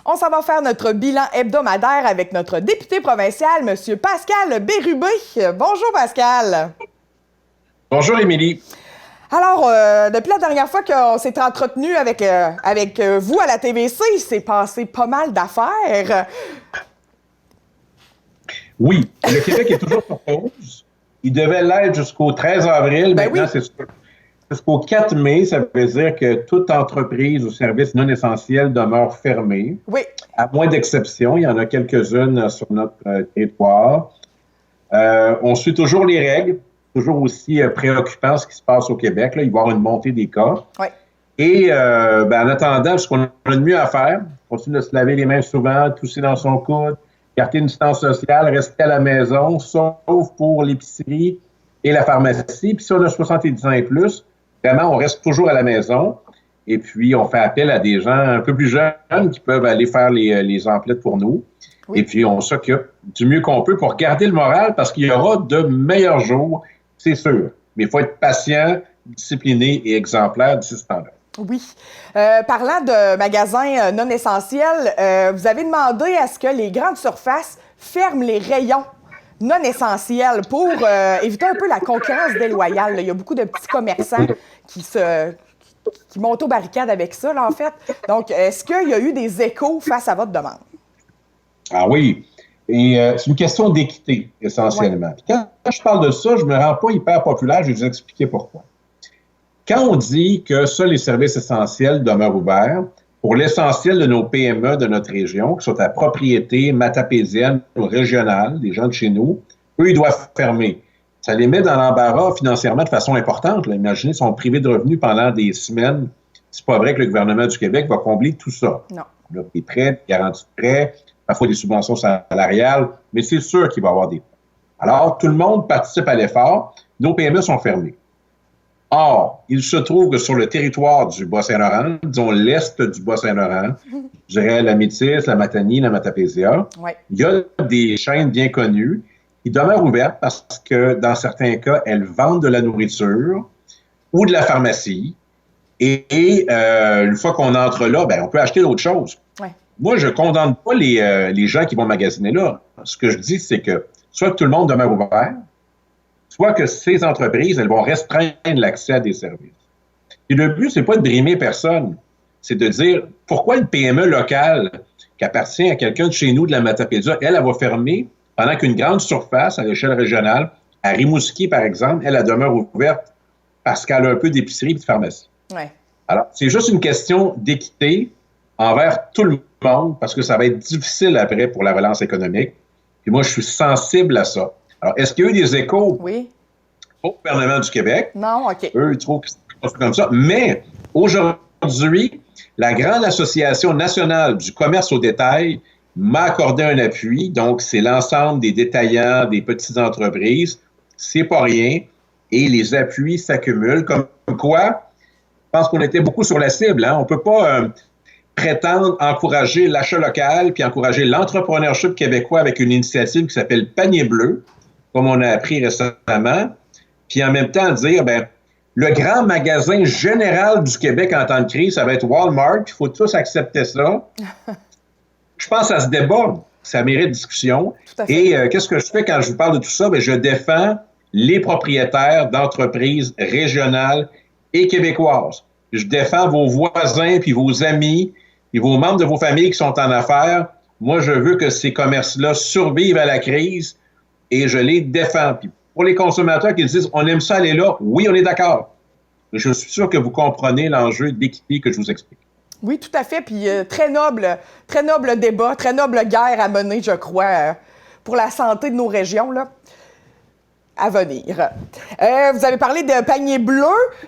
On s'en va faire notre bilan hebdomadaire avec notre député provincial, M. Pascal Bérubé. Bonjour, Pascal. Bonjour, Émilie. Alors, depuis la dernière fois qu'on s'est entretenu avec vous à la TVC, il s'est passé pas mal d'affaires. Oui, le Québec est toujours sur pause. Il devait l'être jusqu'au 13 avril. Maintenant, oui. C'est jusqu'au 4 mai. Ça veut dire que toute entreprise ou service non essentiel demeure fermée. Oui. À moins d'exceptions. Il y en a quelques-unes sur notre territoire. On suit toujours les règles. Toujours aussi préoccupant ce qui se passe au Québec. Là. Il va y avoir une montée des cas. Oui. Et en attendant, ce qu'on a de mieux à faire, continuer de se laver les mains souvent, tousser dans son coude, garder une distance sociale, rester à la maison, sauf pour l'épicerie et la pharmacie. Puis si on a 70 ans et plus, vraiment, on reste toujours à la maison. Et puis, on fait appel à des gens un peu plus jeunes qui peuvent aller faire les emplettes pour nous. Oui. Et puis, on s'occupe du mieux qu'on peut pour garder le moral parce qu'il y aura de meilleurs jours, c'est sûr. Mais il faut être patient, discipliné et exemplaire d'ici ce temps-là. Oui. Parlant de magasins non essentiels, vous avez demandé à ce que les grandes surfaces ferment les rayons non essentiels pour éviter un peu la concurrence déloyale. Là. Il y a beaucoup de petits commerçants qui montent aux barricades avec ça, là, en fait. Donc, est-ce qu'il y a eu des échos face à votre demande? Ah oui. Et c'est une question d'équité, essentiellement. Oui. Quand je parle de ça, je ne me rends pas hyper populaire, je vais vous expliquer pourquoi. Quand on dit que seuls les services essentiels demeurent ouverts, pour l'essentiel de nos PME de notre région, qui sont à propriété matapédienne ou régionale, des gens de chez nous, eux, ils doivent fermer. Ça les met dans l'embarras financièrement de façon importante. Là. Imaginez, ils sont privés de revenus pendant des semaines. C'est pas vrai que le gouvernement du Québec va combler tout ça. Non. Là, des prêts, des garanties de prêts, parfois des subventions salariales, mais c'est sûr qu'il va y avoir des prêts. Alors, tout le monde participe à l'effort. Nos PME sont fermées. Or, il se trouve que sur le territoire du Bas-Saint-Laurent, disons l'est du Bas-Saint-Laurent, je dirais la Métis, la Matanie, la Matapédia, il y a des chaînes bien connues qui demeurent ouvertes parce que, dans certains cas, elles vendent de la nourriture ou de la pharmacie. Et une fois qu'on entre là, on peut acheter d'autres choses. Ouais. Moi, je ne condamne pas les gens qui vont magasiner là. Ce que je dis, c'est que soit tout le monde demeure ouvert, soit que ces entreprises, elles vont restreindre l'accès à des services. Et le but, c'est pas de brimer personne. C'est de dire, pourquoi une PME locale qui appartient à quelqu'un de chez nous, de la Matapédia, elle va fermer, pendant qu'une grande surface à l'échelle régionale, à Rimouski, par exemple, elle demeure ouverte parce qu'elle a un peu d'épicerie et de pharmacie. Ouais. Alors, c'est juste une question d'équité envers tout le monde, parce que ça va être difficile après pour la relance économique. Puis moi, je suis sensible à ça. Alors, est-ce qu'il y a eu des échos au gouvernement du Québec? Non, OK. Eux, ils trouvent que c'est comme ça. Mais aujourd'hui, la grande association nationale du commerce au détail m'a accordé un appui. Donc, c'est l'ensemble des détaillants, des petites entreprises. C'est pas rien. Et les appuis s'accumulent. Comme quoi, je pense qu'on était beaucoup sur la cible. Hein? On ne peut pas prétendre encourager l'achat local puis encourager l'entrepreneurship québécois avec une initiative qui s'appelle Panier Bleu, comme on a appris récemment, puis en même temps dire, le grand magasin général du Québec en temps de crise, ça va être Walmart, puis il faut tous accepter ça. Je pense à ce débat, ça mérite discussion. Et qu'est-ce que je fais quand je vous parle de tout ça? Je défends les propriétaires d'entreprises régionales et québécoises. Je défends vos voisins, puis vos amis, puis vos membres de vos familles qui sont en affaires. Moi, je veux que ces commerces-là survivent à la crise et je les défends. Puis pour les consommateurs qui disent « on aime ça aller là », oui, on est d'accord. Je suis sûr que vous comprenez l'enjeu d'équité que je vous explique. Oui, tout à fait. Puis très noble débat, très noble guerre à mener, je crois, pour la santé de nos régions, là, à venir. Vous avez parlé de panier bleu.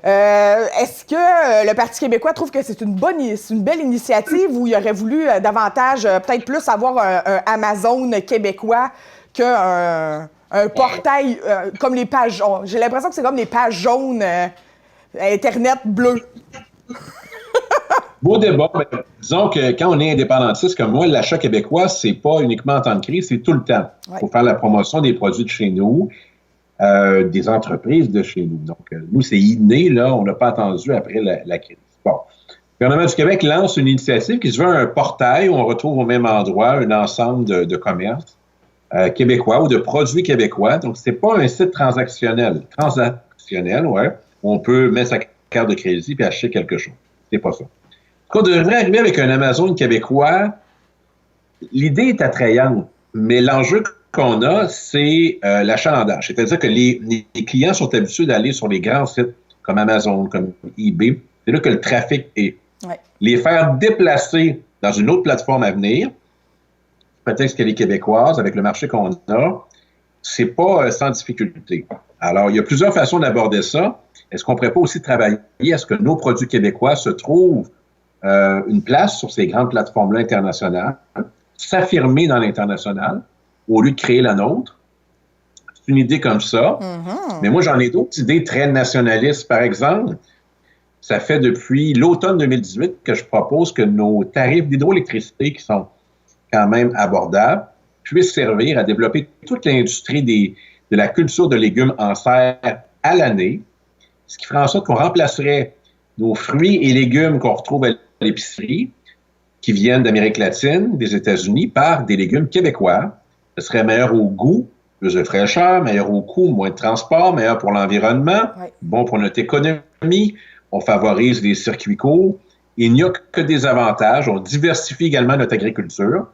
Est-ce que le Parti québécois trouve que c'est une belle initiative ou il aurait voulu davantage, peut-être plus avoir un Amazon québécois qu'un portail comme les pages jaunes? J'ai l'impression que c'est comme les pages jaunes Internet bleu. Beau débat. Disons que quand on est indépendantiste comme moi, l'achat québécois, c'est pas uniquement en temps de crise, c'est tout le temps. Il faut faire la promotion des produits de chez nous, des entreprises de chez nous. Donc, nous, c'est inné, là, on n'a pas attendu après la crise. Bon. Le gouvernement du Québec lance une initiative qui se veut un portail où on retrouve au même endroit un ensemble de commerces québécois ou de produits québécois. Donc, c'est pas un site transactionnel. Transactionnel, ouais. Où on peut mettre sa carte de crédit puis acheter quelque chose. C'est pas ça. On devrait arriver avec un Amazon québécois. L'idée est attrayante, mais l'enjeu qu'on a, c'est l'achalandage. C'est-à-dire que les clients sont habitués d'aller sur les grands sites comme Amazon, comme eBay. C'est là que le trafic est. Ouais. Les faire déplacer dans une autre plateforme à venir, peut-être qu'elle est québécoise, avec le marché qu'on a, c'est pas sans difficulté. Alors, il y a plusieurs façons d'aborder ça. Est-ce qu'on ne pourrait pas aussi travailler à ce que nos produits québécois se trouvent une place sur ces grandes plateformes-là internationales, s'affirmer dans l'international, au lieu de créer la nôtre? C'est une idée comme ça. Mm-hmm. Mais moi, j'en ai d'autres idées très nationalistes. Par exemple, ça fait depuis l'automne 2018 que je propose que nos tarifs d'hydroélectricité, qui sont quand même abordables, puissent servir à développer toute l'industrie de la culture de légumes en serre à l'année, ce qui ferait en sorte qu'on remplacerait nos fruits et légumes qu'on retrouve à l'épicerie, qui viennent d'Amérique latine, des États-Unis, par des légumes québécois. Ce serait meilleur au goût, plus de fraîcheur, meilleur au coût, moins de transport, meilleur pour l'environnement, bon pour notre économie. On favorise les circuits courts. Il n'y a que des avantages. On diversifie également notre agriculture.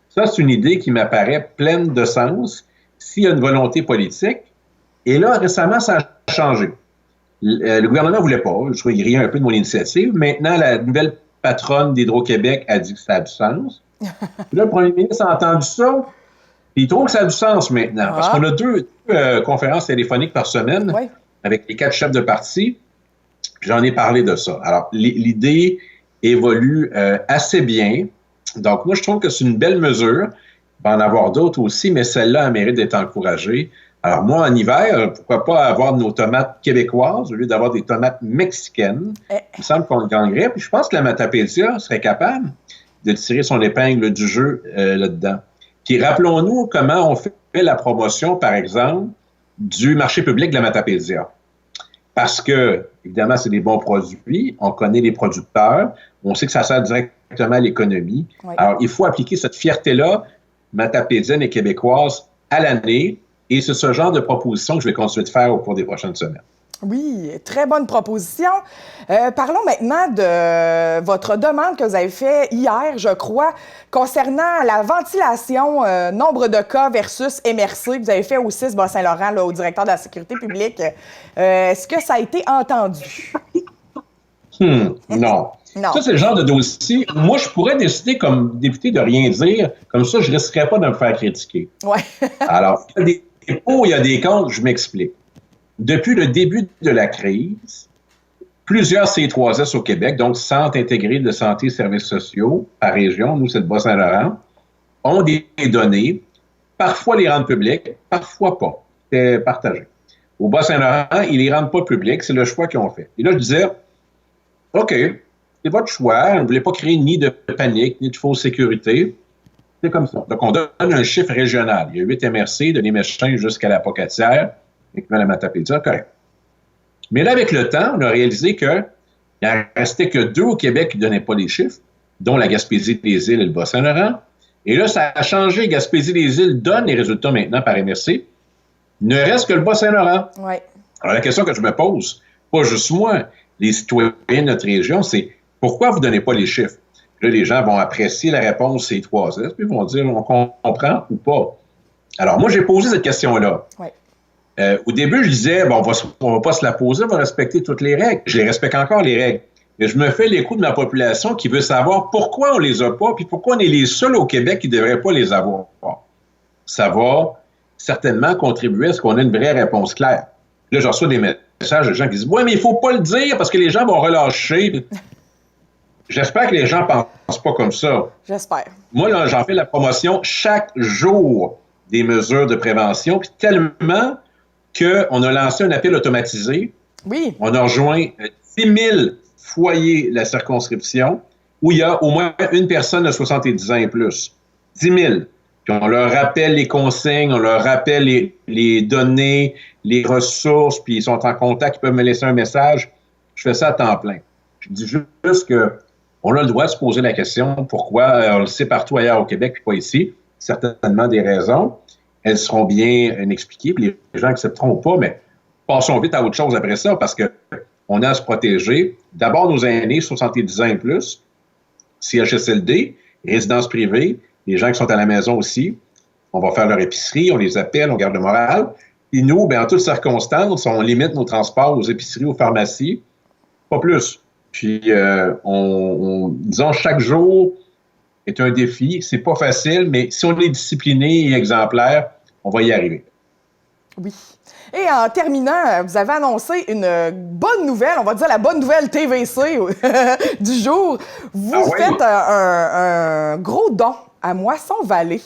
Ça, c'est une idée qui m'apparaît pleine de sens s'il y a une volonté politique. Et là, récemment, ça a changé. Le gouvernement ne voulait pas. Je riais un peu de mon initiative. Maintenant, la nouvelle patronne d'Hydro-Québec a dit que ça a du sens. Puis là, le premier ministre a entendu ça. Puis il trouve que ça a du sens maintenant. Parce qu'on a deux conférences téléphoniques par semaine avec les 4 chefs de parti. J'en ai parlé de ça. Alors, l'idée évolue assez bien. Donc, moi, je trouve que c'est une belle mesure. Il va en avoir d'autres aussi, mais celle-là a mérite d'être encouragée. Alors, moi, en hiver, pourquoi pas avoir nos tomates québécoises au lieu d'avoir des tomates mexicaines? Il me semble qu'on le gagnerait. Puis je pense que la Matapédia serait capable de tirer son épingle du jeu là-dedans. Puis rappelons-nous comment on fait la promotion, par exemple, du marché public de la Matapédia. Parce que, évidemment, c'est des bons produits, on connaît les producteurs, on sait que ça sert directement à l'économie. Oui. Alors, il faut appliquer cette fierté-là, matapédienne et québécoise, à l'année, et c'est ce genre de proposition que je vais continuer de faire au cours des prochaines semaines. Oui, très bonne proposition. Parlons maintenant de votre demande que vous avez faite hier, je crois, concernant la ventilation, nombre de cas versus MRC, que vous avez fait au CIS Bas-Saint-Laurent, là, au directeur de la sécurité publique. Est-ce que ça a été entendu? Non. Non. Ça, c'est le genre de dossier. Moi, je pourrais décider comme député de rien dire. Comme ça, je ne risquerais pas de me faire critiquer. Oui. Alors, il y a des pour, il y a des contre, je m'explique. Depuis le début de la crise, plusieurs C3S au Québec, donc Centre intégré de santé et services sociaux par région, nous c'est le Bas-Saint-Laurent, ont des données, parfois les rendent publiques, parfois pas. C'est partagé. Au Bas-Saint-Laurent, ils les rendent pas publics, c'est le choix qu'ils ont fait. Et là, je disais, OK, c'est votre choix, vous ne voulez pas créer ni de panique, ni de fausse sécurité. C'est comme ça. Donc, on donne un chiffre régional. Il y a 8 MRC, de l'Éméchin jusqu'à la Pocatière, et la Matapédia, correct. Mais là, avec le temps, on a réalisé qu'il n'en restait que 2 au Québec qui ne donnaient pas les chiffres, dont la Gaspésie-des-Îles et le Bas-Saint-Laurent. Et là, ça a changé. Gaspésie-des-Îles donne les résultats maintenant par MRC. Il ne reste que le Bas-Saint-Laurent. Oui. Alors, la question que je me pose, pas juste moi, les citoyens de notre région, c'est pourquoi vous ne donnez pas les chiffres? Là, les gens vont apprécier la réponse C3S, puis ils vont dire on comprend ou pas. Alors, moi, j'ai posé cette question-là. Oui. Au début, je disais, bon, on va pas se la poser, on va respecter toutes les règles. Je les respecte encore, les règles. Mais je me fais l'écho de ma population qui veut savoir pourquoi on les a pas, puis pourquoi on est les seuls au Québec qui ne devraient pas les avoir. Ça va certainement contribuer à ce qu'on ait une vraie réponse claire. Là, je reçois des messages de gens qui disent, ouais, mais il faut pas le dire parce que les gens vont relâcher. J'espère que les gens pensent pas comme ça. J'espère. Moi, là, j'en fais la promotion chaque jour des mesures de prévention, puis tellement qu'on a lancé un appel automatisé. Oui. On a rejoint 10 000 foyers de la circonscription où il y a au moins une personne de 70 ans et plus. 10 000. Puis on leur rappelle les consignes, on leur rappelle les données, les ressources, puis ils sont en contact, ils peuvent me laisser un message. Je fais ça à temps plein. Je dis juste que On a le droit de se poser la question pourquoi on le sait partout ailleurs au Québec, puis pas ici. Certainement des raisons. Elles seront bien expliquées, puis les gens accepteront pas, mais passons vite à autre chose après ça, parce que on a à se protéger. D'abord, nos aînés, 70 ans et plus, CHSLD, résidences privées, les gens qui sont à la maison aussi. On va faire leur épicerie, on les appelle, on garde le moral. Et nous, bien, en toutes circonstances, on limite nos transports aux épiceries, aux pharmacies, pas plus. Puis, disons, chaque jour est un défi. C'est pas facile, mais si on est discipliné et exemplaire, on va y arriver. Oui. Et en terminant, vous avez annoncé une bonne nouvelle, on va dire la bonne nouvelle TVC du jour. Vous faites un gros don à Moisson-Vallée.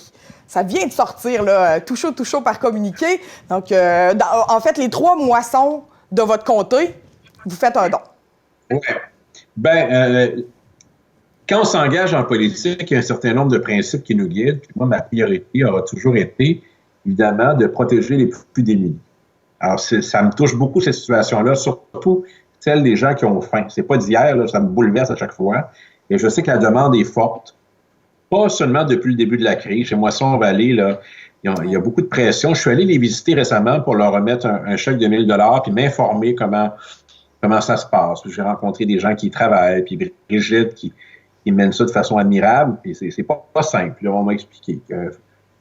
Ça vient de sortir, là, tout chaud par communiqué. Donc, en fait, les 3 moissons de votre comté, vous faites un don. Oui. Bien, quand on s'engage en politique, il y a un certain nombre de principes qui nous guident. Puis moi, ma priorité aura toujours été, évidemment, de protéger les plus démunis. Alors, ça me touche beaucoup, cette situation-là, surtout celle des gens qui ont faim. C'est pas d'hier, là, ça me bouleverse à chaque fois. Et je sais que la demande est forte, pas seulement depuis le début de la crise. Chez Moisson-Vallée, là, il y a beaucoup de pression. Je suis allé les visiter récemment pour leur remettre un chèque de 1 000 $ puis m'informer comment ça se passe. J'ai rencontré des gens qui y travaillent, puis Brigitte qui mène ça de façon admirable. Puis c'est pas simple. Là, on m'a expliqué que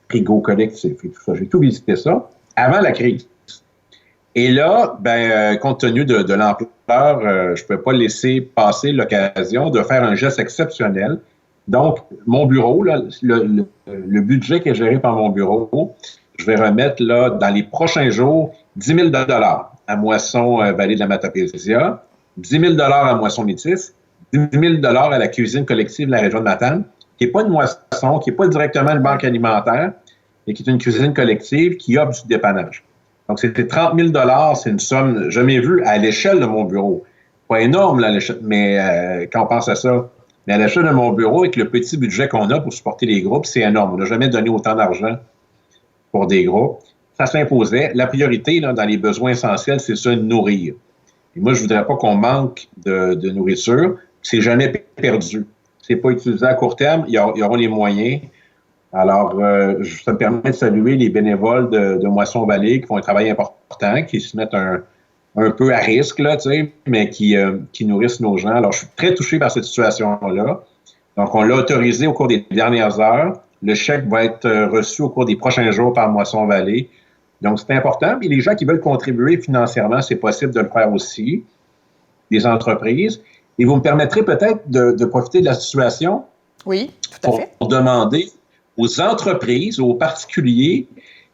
frigo collectif et tout ça. J'ai tout visité ça avant la crise. Et là, compte tenu de l'ampleur, je ne peux pas laisser passer l'occasion de faire un geste exceptionnel. Donc, mon bureau, là, le budget qui est géré par mon bureau, je vais remettre là, dans les prochains jours 10 000 $ à Moisson-Vallée de la Matapédia, 10 000 $ à Moisson-Métis, 10 000 $ à la cuisine collective de la région de Matane, qui n'est pas une moisson, qui n'est pas directement une banque alimentaire, mais qui est une cuisine collective qui offre du dépannage. Donc, c'était 30 000 $, c'est une somme jamais vue à l'échelle de mon bureau. Pas énorme, là, mais quand on pense à ça, mais à l'échelle de mon bureau, avec le petit budget qu'on a pour supporter les groupes, c'est énorme. On n'a jamais donné autant d'argent pour des groupes. Ça s'imposait. La priorité, là, dans les besoins essentiels, c'est ça, de nourrir. Et moi, je voudrais pas qu'on manque de nourriture. C'est jamais perdu. C'est pas utilisé à court terme. Il y aura les moyens. Alors, ça me permet de saluer les bénévoles de Moisson-Vallée qui font un travail important, qui se mettent un peu à risque, là, tu sais, mais qui nourrissent nos gens. Alors, je suis très touché par cette situation-là. Donc, on l'a autorisé au cours des dernières heures. Le chèque va être reçu au cours des prochains jours par Moisson-Vallée. Donc, c'est important. Et les gens qui veulent contribuer financièrement, c'est possible de le faire aussi, des entreprises. Et vous me permettrez peut-être de profiter de la situation. Oui, tout à fait. Pour demander aux entreprises, aux particuliers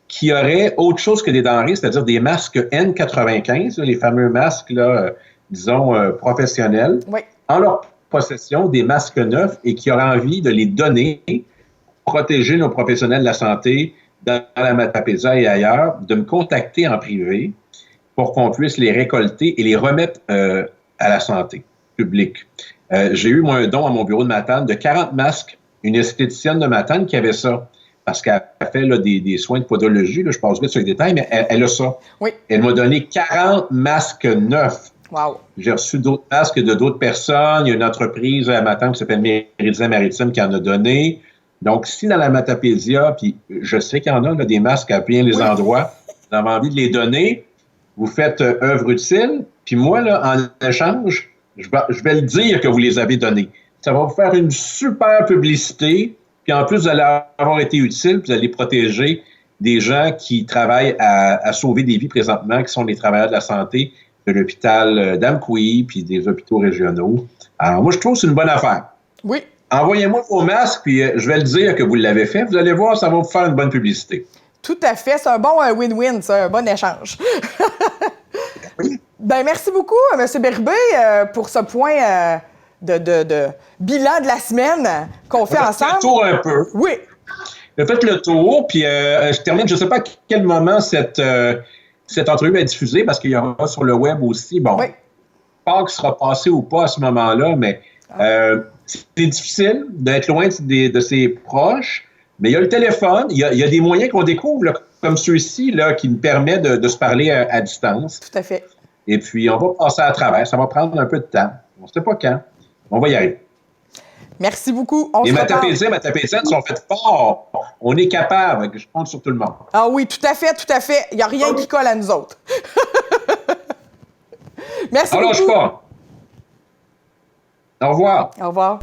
qui auraient autre chose que des denrées, c'est-à-dire des masques N95, les fameux masques, là, disons, professionnels, oui, en leur possession, des masques neufs et qui auraient envie de les donner, protéger nos professionnels de la santé dans la Matapédia et ailleurs, de me contacter en privé pour qu'on puisse les récolter et les remettre à la santé publique. J'ai eu, moi, un don à mon bureau de Matane de 40 masques, une esthéticienne de Matane qui avait ça, parce qu'elle a fait là, des soins de podologie, là, je passe vite sur les détails, mais elle a ça. Oui. Elle m'a donné 40 masques neufs. Wow. J'ai reçu d'autres masques de d'autres personnes. Il y a une entreprise à Matane qui s'appelle Méridien Maritime qui en a donné. Donc, si dans la Matapédia, puis je sais qu'il y en a là, des masques à bien les endroits, vous avez envie de les donner, vous faites œuvre utile, puis moi, là, en échange, je vais le dire que vous les avez donnés. Ça va vous faire une super publicité, puis en plus, vous allez avoir été utile, puis vous allez protéger des gens qui travaillent à sauver des vies présentement, qui sont les travailleurs de la santé de l'hôpital d'Amqui, puis des hôpitaux régionaux. Alors, moi, je trouve que c'est une bonne affaire. Oui. Envoyez-moi vos masques, puis je vais le dire que vous l'avez fait. Vous allez voir, ça va vous faire une bonne publicité. Tout à fait. C'est un bon win-win, ça, un bon échange. Oui. Ben, merci beaucoup, M. Bérubé, pour ce point de bilan de la semaine qu'on fait ensemble. Fait le tour un peu. Oui. J'ai fait le tour, puis je termine. Je ne sais pas à quel moment cette entrevue va être diffusée, parce qu'il y aura sur le web aussi. Bon, oui. Pâques sera passé ou pas à ce moment-là, mais c'est difficile d'être loin de ses proches. Mais il y a le téléphone, il y a des moyens qu'on découvre, là, comme ceux-ci, là, qui nous permettent de se parler à distance. Tout à fait. Et puis, on va passer à travers. Ça va prendre un peu de temps. On ne sait pas quand. On va y arriver. Merci beaucoup. On Et se ma reparle. tapédienne sont faites fort. On est capable. Je compte sur tout le monde. Ah oui, tout à fait, tout à fait. Il n'y a rien qui colle à nous autres. Merci Alors, je beaucoup. pas. Au revoir. Au revoir.